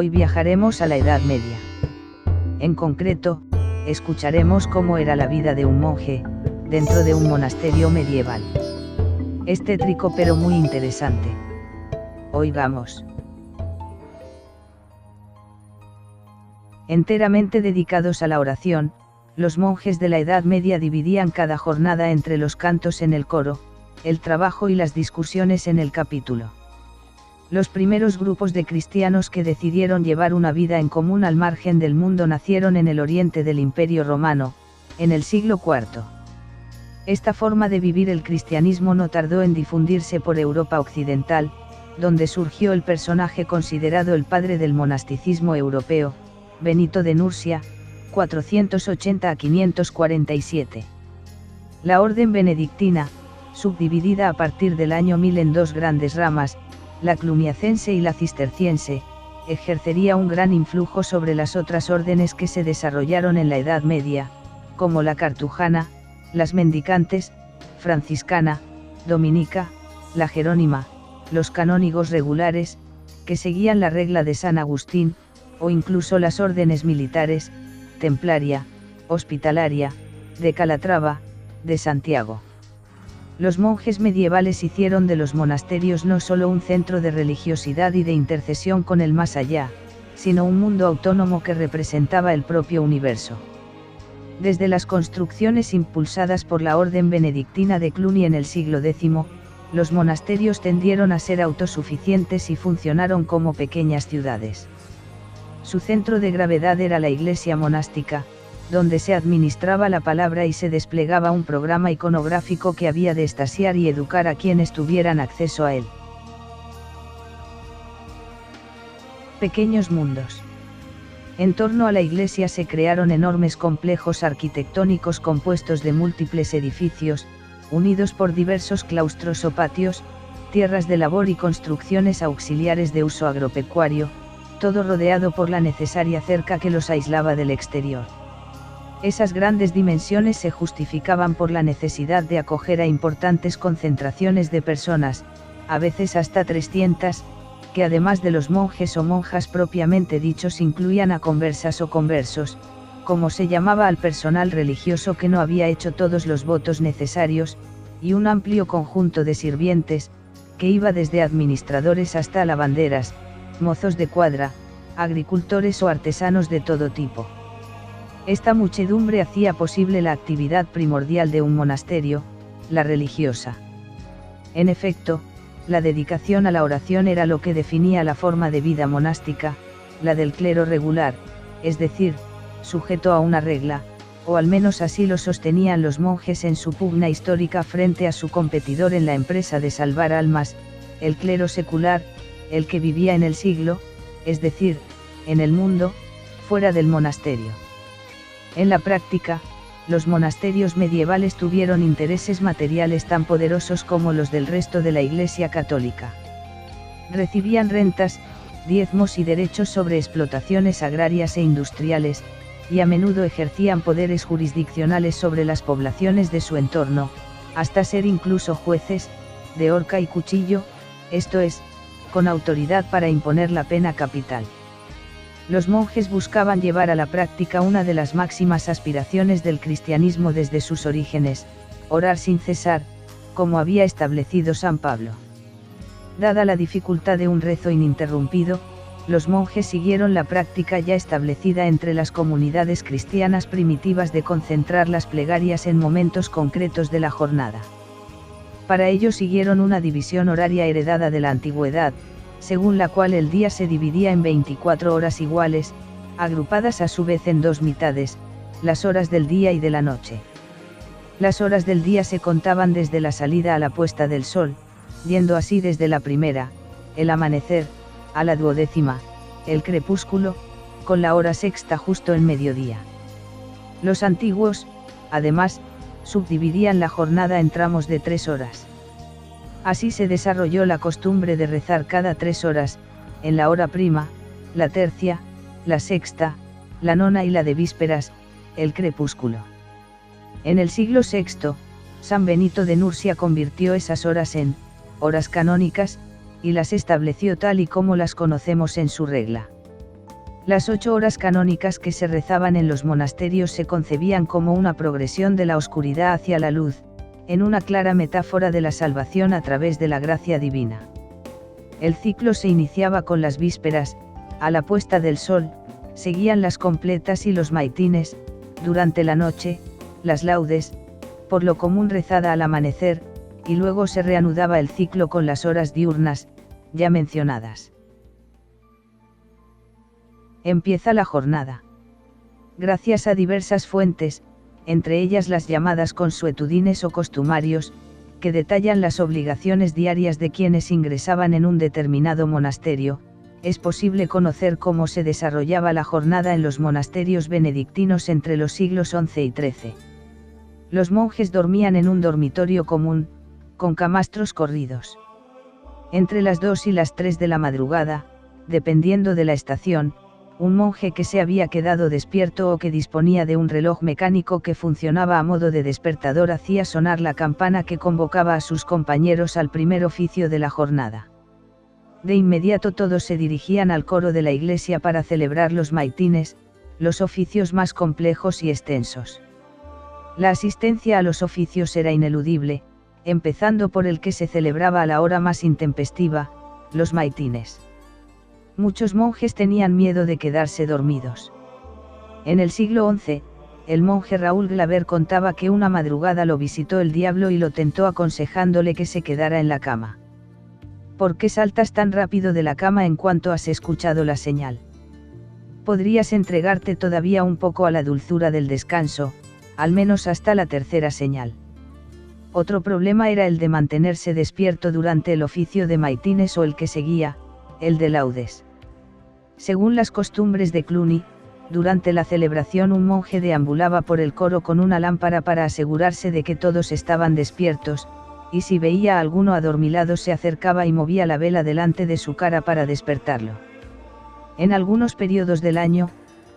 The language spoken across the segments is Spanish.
Hoy viajaremos a la Edad Media. En concreto, escucharemos cómo era la vida de un monje, dentro de un monasterio medieval. Es tétrico pero muy interesante. Oigamos. Enteramente dedicados a la oración, los monjes de la Edad Media dividían cada jornada entre los cantos en el coro, el trabajo y las discusiones en el capítulo. Los primeros grupos de cristianos que decidieron llevar una vida en común al margen del mundo nacieron en el oriente del Imperio Romano, en el siglo IV. Esta forma de vivir el cristianismo no tardó en difundirse por Europa occidental, donde surgió el personaje considerado el padre del monasticismo europeo, Benito de Nursia, 480 a 547. La orden benedictina, subdividida a partir del año 1000 en dos grandes ramas, la cluniacense y la cisterciense, ejercería un gran influjo sobre las otras órdenes que se desarrollaron en la Edad Media, como la cartujana, las mendicantes, franciscana, dominica, la jerónima, los canónigos regulares, que seguían la regla de San Agustín, o incluso las órdenes militares, templaria, hospitalaria, de Calatrava, de Santiago. Los monjes medievales hicieron de los monasterios no solo un centro de religiosidad y de intercesión con el más allá, sino un mundo autónomo que representaba el propio universo. Desde las construcciones impulsadas por la orden benedictina de Cluny en el siglo X, los monasterios tendieron a ser autosuficientes y funcionaron como pequeñas ciudades. Su centro de gravedad era la iglesia monástica, donde se administraba la palabra y se desplegaba un programa iconográfico que había de extasiar y educar a quienes tuvieran acceso a él. Pequeños mundos. En torno a la iglesia se crearon enormes complejos arquitectónicos compuestos de múltiples edificios, unidos por diversos claustros o patios, tierras de labor y construcciones auxiliares de uso agropecuario, todo rodeado por la necesaria cerca que los aislaba del exterior. Esas grandes dimensiones se justificaban por la necesidad de acoger a importantes concentraciones de personas, a veces hasta 300, que además de los monjes o monjas propiamente dichos incluían a conversas o conversos, como se llamaba al personal religioso que no había hecho todos los votos necesarios, y un amplio conjunto de sirvientes, que iba desde administradores hasta lavanderas, mozos de cuadra, agricultores o artesanos de todo tipo. Esta muchedumbre hacía posible la actividad primordial de un monasterio, la religiosa. En efecto, la dedicación a la oración era lo que definía la forma de vida monástica, la del clero regular, es decir, sujeto a una regla, o al menos así lo sostenían los monjes en su pugna histórica frente a su competidor en la empresa de salvar almas, el clero secular, el que vivía en el siglo, es decir, en el mundo, fuera del monasterio. En la práctica, los monasterios medievales tuvieron intereses materiales tan poderosos como los del resto de la Iglesia católica. Recibían rentas, diezmos y derechos sobre explotaciones agrarias e industriales, y a menudo ejercían poderes jurisdiccionales sobre las poblaciones de su entorno, hasta ser incluso jueces, de horca y cuchillo, esto es, con autoridad para imponer la pena capital. Los monjes buscaban llevar a la práctica una de las máximas aspiraciones del cristianismo desde sus orígenes, orar sin cesar, como había establecido San Pablo. Dada la dificultad de un rezo ininterrumpido, los monjes siguieron la práctica ya establecida entre las comunidades cristianas primitivas de concentrar las plegarias en momentos concretos de la jornada. Para ello siguieron una división horaria heredada de la antigüedad, según la cual el día se dividía en 24 horas iguales, agrupadas a su vez en dos mitades, las horas del día y de la noche. Las horas del día se contaban desde la salida a la puesta del sol, yendo así desde la primera, el amanecer, a la duodécima, el crepúsculo, con la hora sexta justo en mediodía. Los antiguos, además, subdividían la jornada en tramos de 3 horas. Así se desarrolló la costumbre de rezar cada 3 horas, en la hora prima, la tercia, la sexta, la nona y la de vísperas, el crepúsculo. En el siglo VI, San Benito de Nursia convirtió esas horas en horas canónicas, y las estableció tal y como las conocemos en su regla. Las 8 horas canónicas que se rezaban en los monasterios se concebían como una progresión de la oscuridad hacia la luz, en una clara metáfora de la salvación a través de la gracia divina. El ciclo se iniciaba con las vísperas, a la puesta del sol, seguían las completas y los maitines, durante la noche, las laudes, por lo común rezada al amanecer, y luego se reanudaba el ciclo con las horas diurnas, ya mencionadas. Empieza la jornada. Gracias a diversas fuentes, entre ellas las llamadas consuetudines o costumarios, que detallan las obligaciones diarias de quienes ingresaban en un determinado monasterio, es posible conocer cómo se desarrollaba la jornada en los monasterios benedictinos entre los siglos XI y XIII. Los monjes dormían en un dormitorio común, con camastros corridos. Entre las 2 y las 3 de la madrugada, dependiendo de la estación, un monje que se había quedado despierto o que disponía de un reloj mecánico que funcionaba a modo de despertador hacía sonar la campana que convocaba a sus compañeros al primer oficio de la jornada. De inmediato todos se dirigían al coro de la iglesia para celebrar los maitines, los oficios más complejos y extensos. La asistencia a los oficios era ineludible, empezando por el que se celebraba a la hora más intempestiva, los maitines. Muchos monjes tenían miedo de quedarse dormidos. En el siglo XI, el monje Raúl Glaber contaba que una madrugada lo visitó el diablo y lo tentó aconsejándole que se quedara en la cama. ¿Por qué saltas tan rápido de la cama en cuanto has escuchado la señal? Podrías entregarte todavía un poco a la dulzura del descanso, al menos hasta la tercera señal. Otro problema era el de mantenerse despierto durante el oficio de maitines o el que seguía, el de laudes. Según las costumbres de Cluny, durante la celebración un monje deambulaba por el coro con una lámpara para asegurarse de que todos estaban despiertos, y si veía a alguno adormilado se acercaba y movía la vela delante de su cara para despertarlo. En algunos periodos del año,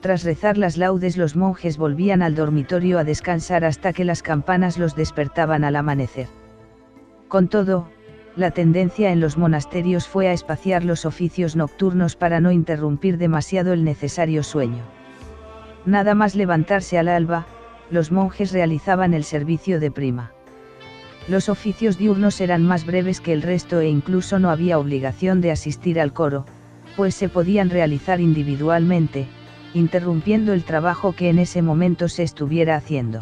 tras rezar las laudes los monjes volvían al dormitorio a descansar hasta que las campanas los despertaban al amanecer. Con todo, la tendencia en los monasterios fue a espaciar los oficios nocturnos para no interrumpir demasiado el necesario sueño. Nada más levantarse al alba, los monjes realizaban el servicio de prima. Los oficios diurnos eran más breves que el resto e incluso no había obligación de asistir al coro, pues se podían realizar individualmente, interrumpiendo el trabajo que en ese momento se estuviera haciendo.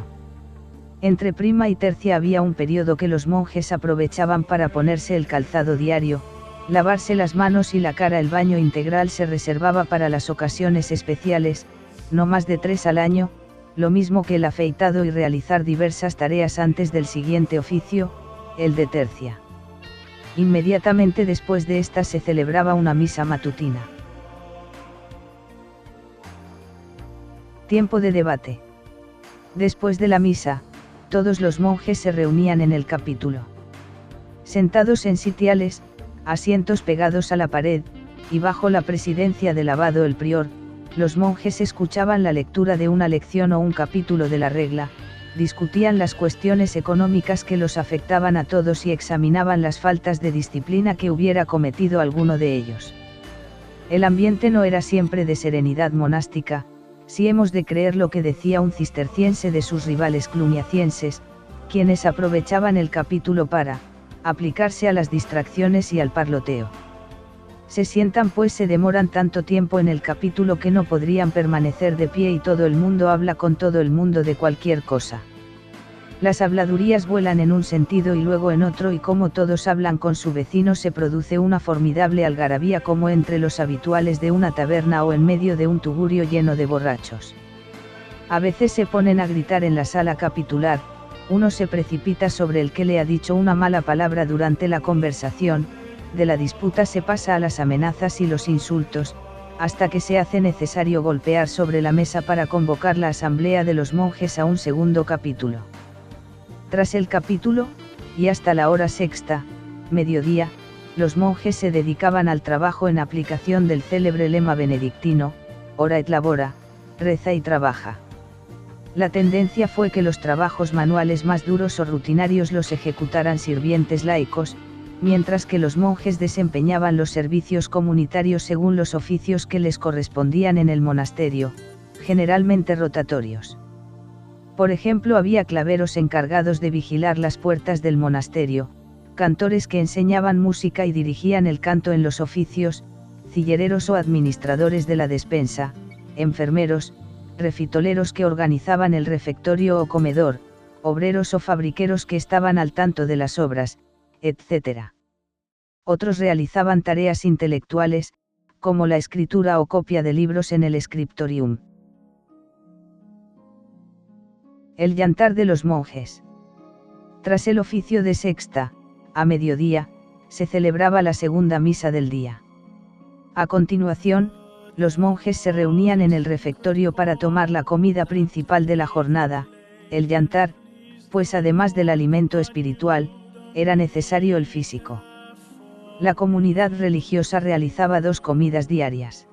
Entre prima y tercia había un periodo que los monjes aprovechaban para ponerse el calzado diario, lavarse las manos y la cara. El baño integral se reservaba para las ocasiones especiales, no más de 3 al año, lo mismo que el afeitado y realizar diversas tareas antes del siguiente oficio, el de tercia. Inmediatamente después de esta se celebraba una misa matutina. Tiempo de debate. Después de la misa, todos los monjes se reunían en el capítulo. Sentados en sitiales, asientos pegados a la pared, y bajo la presidencia del abado el prior, los monjes escuchaban la lectura de una lección o un capítulo de la regla, discutían las cuestiones económicas que los afectaban a todos y examinaban las faltas de disciplina que hubiera cometido alguno de ellos. El ambiente no era siempre de serenidad monástica, si hemos de creer lo que decía un cisterciense de sus rivales cluniacienses, quienes aprovechaban el capítulo para aplicarse a las distracciones y al parloteo. Se sientan pues se demoran tanto tiempo en el capítulo que no podrían permanecer de pie y todo el mundo habla con todo el mundo de cualquier cosa. Las habladurías vuelan en un sentido y luego en otro y como todos hablan con su vecino se produce una formidable algarabía como entre los habituales de una taberna o en medio de un tugurio lleno de borrachos. A veces se ponen a gritar en la sala capitular, uno se precipita sobre el que le ha dicho una mala palabra durante la conversación, de la disputa se pasa a las amenazas y los insultos, hasta que se hace necesario golpear sobre la mesa para convocar la asamblea de los monjes a un segundo capítulo. Tras el capítulo, y hasta la hora sexta, mediodía, los monjes se dedicaban al trabajo en aplicación del célebre lema benedictino, ora et labora, reza y trabaja. La tendencia fue que los trabajos manuales más duros o rutinarios los ejecutaran sirvientes laicos, mientras que los monjes desempeñaban los servicios comunitarios según los oficios que les correspondían en el monasterio, generalmente rotatorios. Por ejemplo, había claveros encargados de vigilar las puertas del monasterio, cantores que enseñaban música y dirigían el canto en los oficios, cillereros o administradores de la despensa, enfermeros, refitoleros que organizaban el refectorio o comedor, obreros o fabriqueros que estaban al tanto de las obras, etc. Otros realizaban tareas intelectuales, como la escritura o copia de libros en el scriptorium. El yantar de los monjes. Tras el oficio de sexta, a mediodía, se celebraba la segunda misa del día. A continuación, los monjes se reunían en el refectorio para tomar la comida principal de la jornada, el yantar, pues además del alimento espiritual, era necesario el físico. La comunidad religiosa realizaba 2 comidas diarias.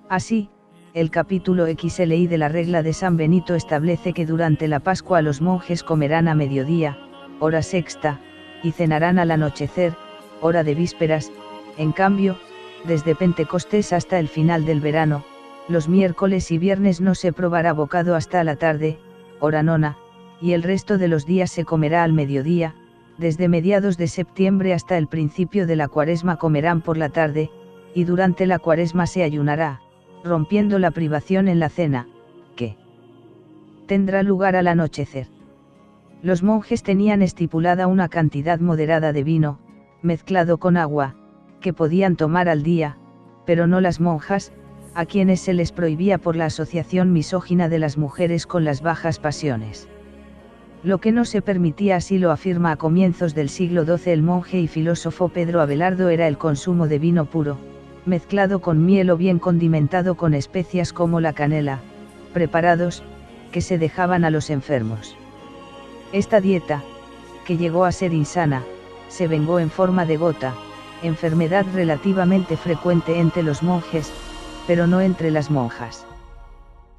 Así, el capítulo XLI de la regla de San Benito establece que durante la Pascua los monjes comerán a mediodía, hora sexta, y cenarán al anochecer, hora de vísperas. En cambio, desde Pentecostés hasta el final del verano, los miércoles y viernes no se probará bocado hasta la tarde, hora nona, y el resto de los días se comerá al mediodía. Desde mediados de septiembre hasta el principio de la Cuaresma comerán por la tarde, y durante la Cuaresma se ayunará, rompiendo la privación en la cena, que tendrá lugar al anochecer. Los monjes tenían estipulada una cantidad moderada de vino, mezclado con agua, que podían tomar al día, pero no las monjas, a quienes se les prohibía por la asociación misógina de las mujeres con las bajas pasiones. Lo que no se permitía, así lo afirma a comienzos del siglo XII el monje y filósofo Pedro Abelardo, era el consumo de vino puro, mezclado con miel o bien condimentado con especias como la canela, preparados, que se dejaban a los enfermos. Esta dieta, que llegó a ser insana, se vengó en forma de gota, enfermedad relativamente frecuente entre los monjes, pero no entre las monjas.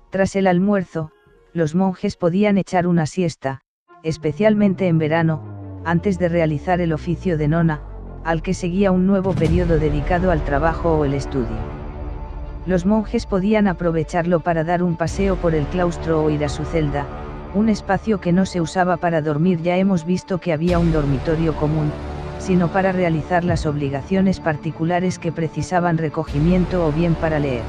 Tras el almuerzo, los monjes podían echar una siesta, especialmente en verano, antes de realizar el oficio de nona, al que seguía un nuevo periodo dedicado al trabajo o el estudio. Los monjes podían aprovecharlo para dar un paseo por el claustro o ir a su celda, un espacio que no se usaba para dormir. Ya hemos visto que había un dormitorio común, sino para realizar las obligaciones particulares que precisaban recogimiento o bien para leer.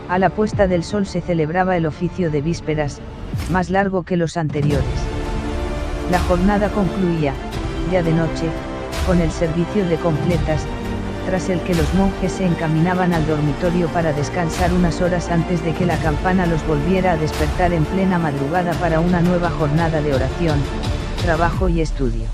A la puesta del sol se celebraba el oficio de vísperas, más largo que los anteriores. La jornada concluía, ya de noche, con el servicio de completas, tras el que los monjes se encaminaban al dormitorio para descansar unas horas antes de que la campana los volviera a despertar en plena madrugada para una nueva jornada de oración, trabajo y estudio.